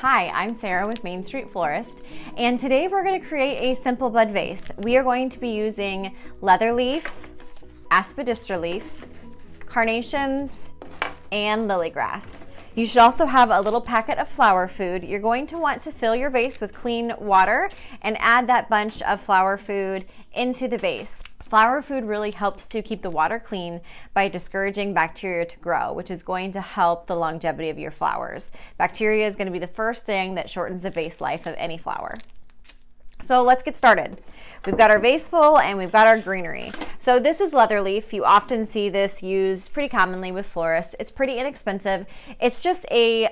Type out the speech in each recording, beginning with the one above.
Hi, I'm Sarah with Main Street Florist, and today we're going to create a simple bud vase. We are going to be using leather leaf, aspidistra leaf, carnations, and lily grass. You should also have a little packet of flower food. You're going to want to fill your vase with clean water and add that bunch of flower food into the vase. Flower food really helps to keep the water clean by discouraging bacteria to grow, which is going to help the longevity of your flowers. Bacteria is going to be the first thing that shortens the vase life of any flower. So let's get started. We've got our vase full and we've got our greenery. So this is leather leaf. You often see this used pretty commonly with florists. It's pretty inexpensive. It's just a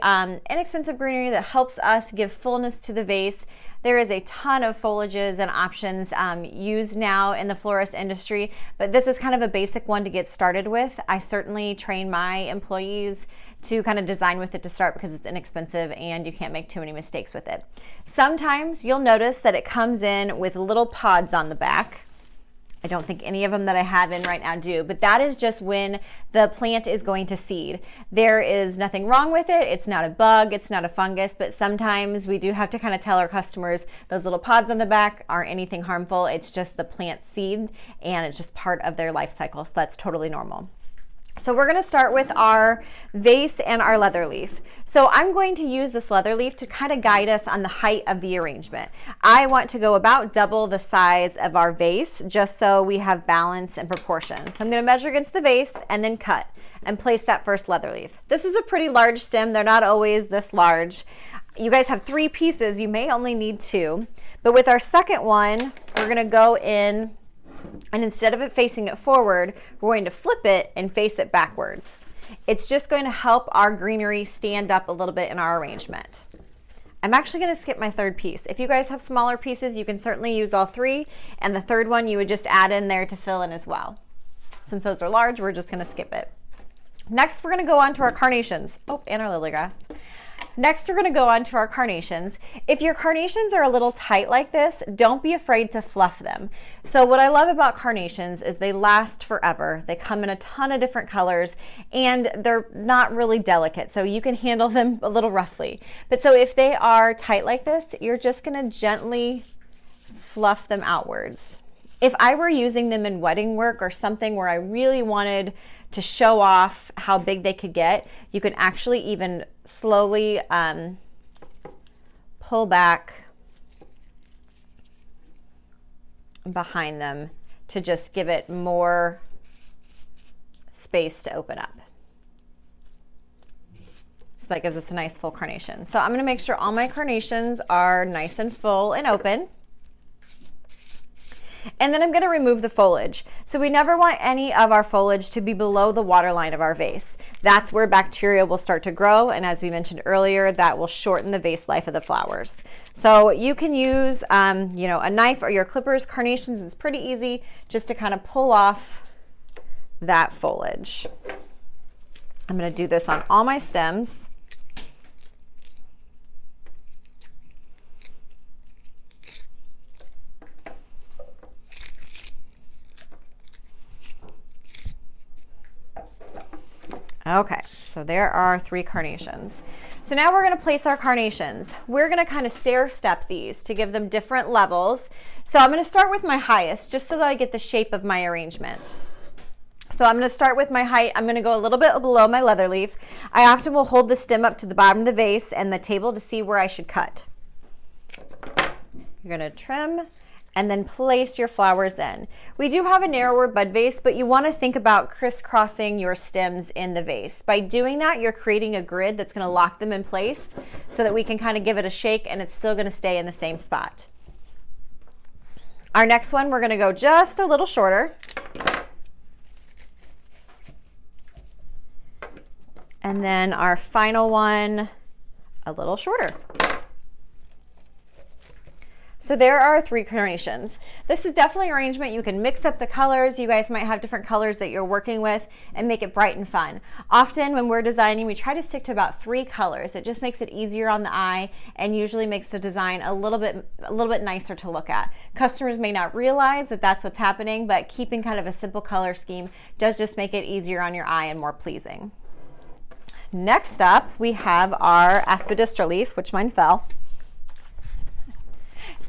inexpensive greenery that helps us give fullness to the vase. There is a ton of foliages and options used now in the florist industry, but this is kind of a basic one to get started with. I certainly train my employees to kind of design with it to start because it's inexpensive and you can't make too many mistakes with it. Sometimes you'll notice that it comes in with little pods on the back. I don't think any of them that I have in right now do, but that is just when the plant is going to seed. There is nothing wrong with it. It's not a bug, it's not a fungus, but sometimes we do have to kind of tell our customers those little pods on the back aren't anything harmful. It's just the plant seed and it's just part of their life cycle, so that's totally normal. So we're going to start with our vase and our leather leaf. So I'm going to use this leather leaf to kind of guide us on the height of the arrangement. I want to go about double the size of our vase just so we have balance and proportion. So I'm going to measure against the vase and then cut and place that first leather leaf. This is a pretty large stem. They're not always this large. You guys have 3 pieces. You may only need 2. But with our second one, we're going to go in, and instead of it facing it forward, we're going to flip it and face it backwards. It's just going to help our greenery stand up a little bit in our arrangement. I'm actually going to skip my third piece. If you guys have smaller pieces, you can certainly use all 3, and the third one you would just add in there to fill in as well. Since those are large, we're just going to skip it. Next, we're going to go on to our carnations. Oh, and our lily grass. Next, we're going to go on to our carnations. If your carnations are a little tight like this, don't be afraid to fluff them. So what I love about carnations is they last forever. They come in a ton of different colors and they're not really delicate, so you can handle them a little roughly. But so if they are tight like this, you're just going to gently fluff them outwards. If I were using them in wedding work or something where I really wanted to show off how big they could get, you can actually even slowly pull back behind them to just give it more space to open up. So that gives us a nice full carnation. So I'm going to make sure all my carnations are nice and full and open. And then I'm going to remove the foliage. So we never want any of our foliage to be below the water line of our vase. That's where bacteria will start to grow, and as we mentioned earlier, that will shorten the vase life of the flowers. So you can use a knife or your clippers. Carnations is pretty easy just to kind of pull off that foliage. I'm going to do this on all my stems. Okay, so there are 3 carnations. So now we're going to place our carnations. We're going to kind of stair step these to give them different levels. So I'm going to start with my highest just so that I get the shape of my arrangement. So I'm going to start with my height. I'm going to go a little bit below my leather leaf. I often will hold the stem up to the bottom of the vase and the table to see where I should cut. You're going to trim and then place your flowers in. We do have a narrower bud vase, but you want to think about crisscrossing your stems in the vase. By doing that, you're creating a grid that's going to lock them in place so that we can kind of give it a shake and it's still going to stay in the same spot. Our next one, we're going to go just a little shorter. And then our final one, a little shorter. So there are 3 carnations. This is definitely an arrangement. You can mix up the colors. You guys might have different colors that you're working with and make it bright and fun. Often when we're designing, we try to stick to about 3 colors. It just makes it easier on the eye and usually makes the design a little bit nicer to look at. Customers may not realize that that's what's happening, but keeping kind of a simple color scheme does just make it easier on your eye and more pleasing. Next up, we have our aspidistra leaf, which mine fell.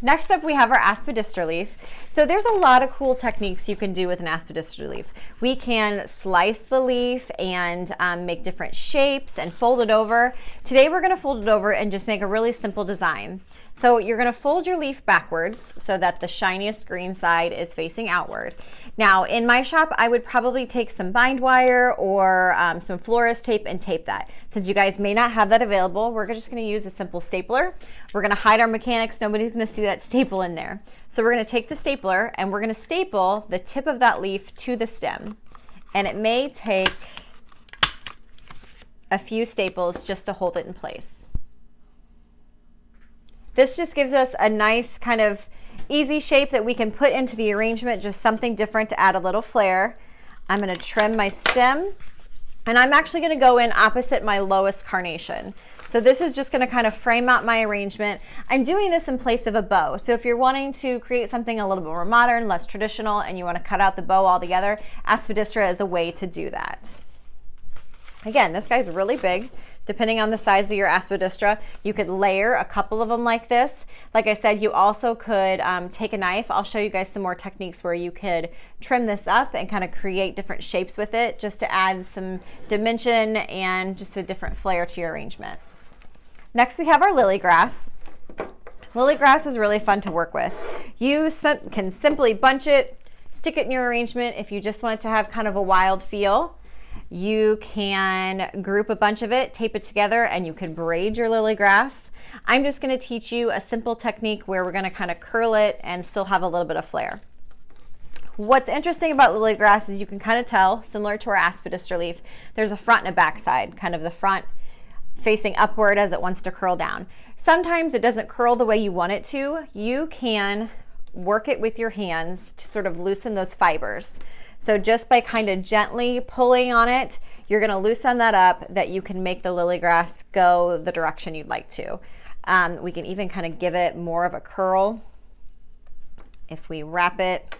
Next up, we have our aspidistra leaf. So there's a lot of cool techniques you can do with an aspidistra leaf. We can slice the leaf and make different shapes and fold it over. Today, we're gonna fold it over and just make a really simple design. So you're gonna fold your leaf backwards so that the shiniest green side is facing outward. Now, in my shop, I would probably take some bind wire or some florist tape and tape that. Since you guys may not have that available, we're just gonna use a simple stapler. We're gonna hide our mechanics. Nobody's gonna see that staple in there. So we're gonna take the stapler and we're gonna staple the tip of that leaf to the stem. And it may take a few staples just to hold it in place. This just gives us a nice kind of easy shape that we can put into the arrangement, just something different to add a little flair. I'm gonna trim my stem, and I'm actually gonna go in opposite my lowest carnation. So this is just gonna kind of frame out my arrangement. I'm doing this in place of a bow. So if you're wanting to create something a little bit more modern, less traditional, and you wanna cut out the bow altogether, aspidistra is a way to do that. Again, this guy's really big. Depending on the size of your aspidistra, you could layer a couple of them like this. Like I said, you also could take a knife. I'll show you guys some more techniques where you could trim this up and kind of create different shapes with it just to add some dimension and just a different flair to your arrangement. Next, we have our lily grass. Lily grass is really fun to work with. You can simply bunch it, stick it in your arrangement if you just want it to have kind of a wild feel. You can group a bunch of it, tape it together, and you can braid your lily grass. I'm just gonna teach you a simple technique where we're gonna kind of curl it and still have a little bit of flair. What's interesting about lily grass is you can kind of tell, similar to our aspidistra leaf, there's a front and a back side, kind of the front facing upward as it wants to curl down. Sometimes it doesn't curl the way you want it to. You can work it with your hands to sort of loosen those fibers. So just by kind of gently pulling on it, you're gonna loosen that up that you can make the lily grass go the direction you'd like to. We can even kind of give it more of a curl if we wrap it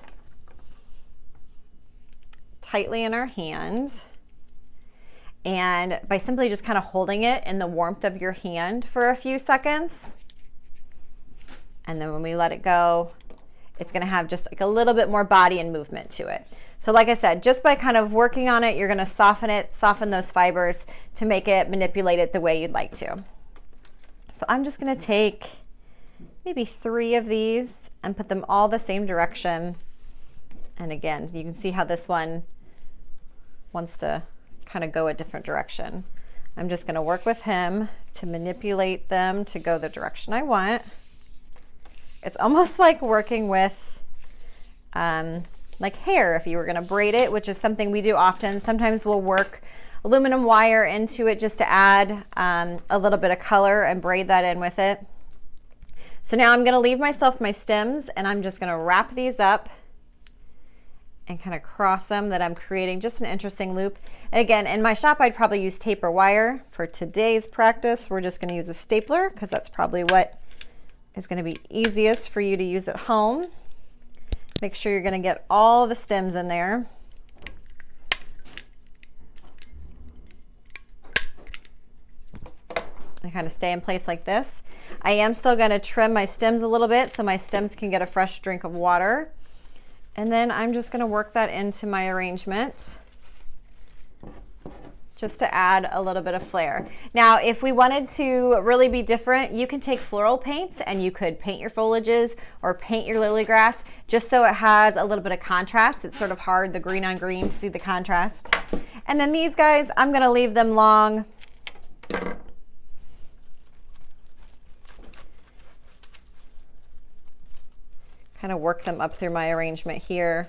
tightly in our hand. And by simply just kind of holding it in the warmth of your hand for a few seconds. And then when we let it go, it's gonna have just like a little bit more body and movement to it. So like I said, just by kind of working on it, you're gonna soften it, soften those fibers to make it manipulate it the way you'd like to. So I'm just gonna take maybe 3 of these and put them all the same direction. And again, you can see how this one wants to kind of go a different direction. I'm just gonna work with him to manipulate them to go the direction I want. It's almost like working with like hair if you were gonna braid it, which is something we do often. Sometimes we'll work aluminum wire into it just to add a little bit of color and braid that in with it. So now I'm gonna leave myself my stems and I'm just gonna wrap these up and kind of cross them, that I'm creating just an interesting loop. And again, in my shop, I'd probably use tape or wire. For today's practice, we're just gonna use a stapler because that's probably what is gonna be easiest for you to use at home. Make sure you're gonna get all the stems in there. And kind of stay in place like this. I am still gonna trim my stems a little bit so my stems can get a fresh drink of water. And then I'm just gonna work that into my arrangement just to add a little bit of flair. Now, if we wanted to really be different, you can take floral paints and you could paint your foliages or paint your lily grass just so it has a little bit of contrast. It's sort of hard, the green on green, to see the contrast. And then these guys, I'm gonna leave them long. Kind of work them up through my arrangement here.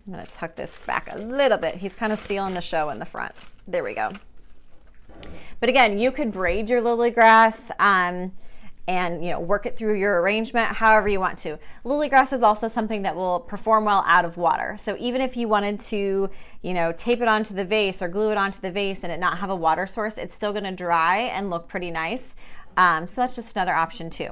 I'm gonna tuck this back a little bit. He's kind of stealing the show in the front. There we go. But again, you could braid your lily grass and work it through your arrangement however you want to. Lily grass is also something that will perform well out of water. So even if you wanted to, tape it onto the vase or glue it onto the vase and it not have a water source, it's still gonna dry and look pretty nice. So that's just another option too.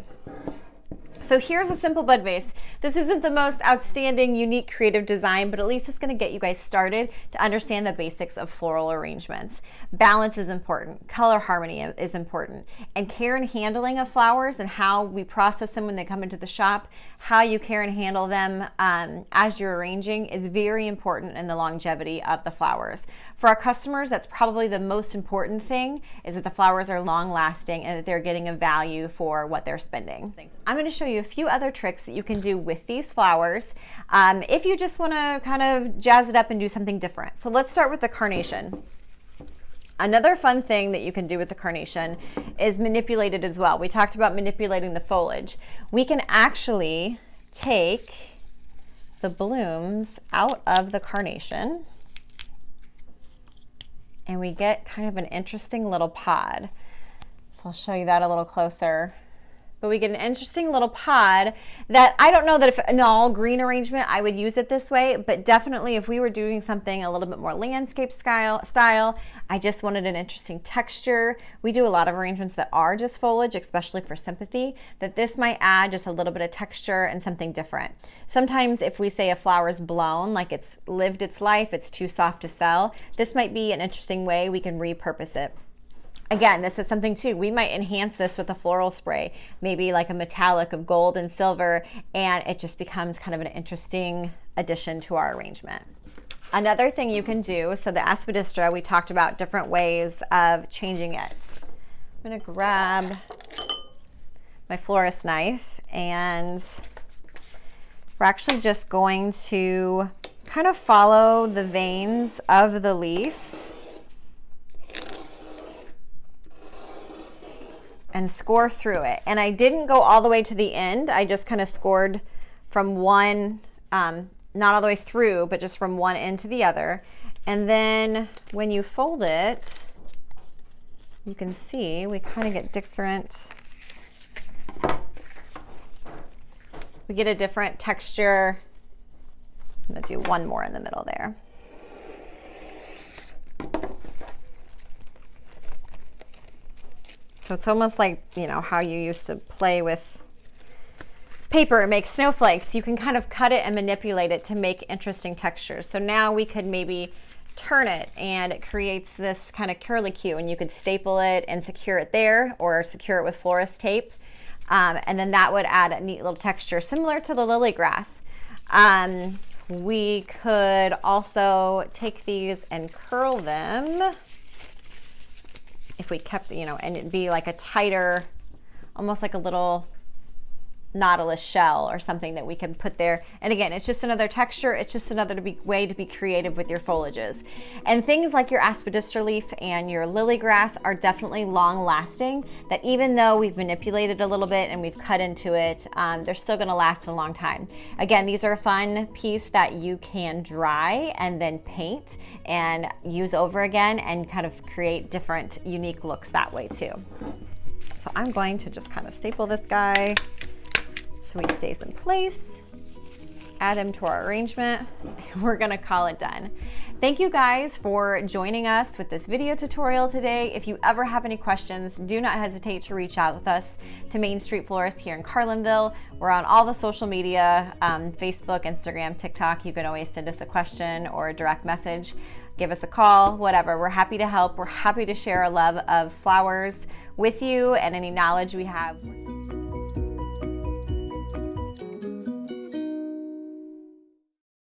So here's a simple bud vase. This isn't the most outstanding, unique, creative design, but at least it's going to get you guys started to understand the basics of floral arrangements. Balance is important. Color harmony is important. And care and handling of flowers and how we process them when they come into the shop, how you care and handle them as you're arranging is very important in the longevity of the flowers. For our customers, that's probably the most important thing, is that the flowers are long lasting and that they're getting a value for what they're spending. I'm going to show you a few other tricks that you can do with these flowers if you just want to kind of jazz it up and do something different. So let's start with the carnation. Another fun thing that you can do with the carnation is manipulate it as well. We talked about manipulating the foliage. We can actually take the blooms out of the carnation and we get kind of an interesting little pod. So I'll show you that a little closer. But we get an interesting little pod that I don't know that if in all green arrangement I would use it this way, but definitely if we were doing something a little bit more landscape style, I just wanted an interesting texture. We do a lot of arrangements that are just foliage, especially for sympathy, that this might add just a little bit of texture and something different. Sometimes if we say a flower's blown, like it's lived its life, it's too soft to sell, this might be an interesting way we can repurpose it. Again, this is something too, we might enhance this with a floral spray, maybe like a metallic of gold and silver, and it just becomes kind of an interesting addition to our arrangement. Another thing you can do, so the aspidistra, we talked about different ways of changing it. I'm gonna grab my florist knife and we're actually just going to kind of follow the veins of the leaf and score through it. And I didn't go all the way to the end. I just kind of scored from one, not all the way through, but just from one end to the other. And then when you fold it, you can see we kind of get different, we get a different texture. I'm gonna do one more in the middle there. So it's almost like, you know, how you used to play with paper and make snowflakes. You can kind of cut it and manipulate it to make interesting textures. So now we could maybe turn it and it creates this kind of curlicue, and you could staple it and secure it there or secure it with florist tape. And then that would add a neat little texture similar to the lily grass. We could also take these and curl them if we kept, you know, and it'd be like a tighter, almost like a little nautilus shell or something that we can put there. And again, it's just another texture. It's just another way to be creative with your foliages. And things like your aspidistra leaf and your lily grass are definitely long lasting, that even though we've manipulated a little bit and we've cut into it, they're still gonna last a long time. Again, these are a fun piece that you can dry and then paint and use over again and kind of create different unique looks that way too. So I'm going to just kind of staple this guy so he stays in place, add him to our arrangement, and we're gonna call it done. Thank you guys for joining us with this video tutorial today. If you ever have any questions, do not hesitate to reach out with us to Main Street Florist here in Carlinville. We're on all the social media, Facebook, Instagram, TikTok. You can always send us a question or a direct message, give us a call, whatever. We're happy to help. We're happy to share our love of flowers with you and any knowledge we have.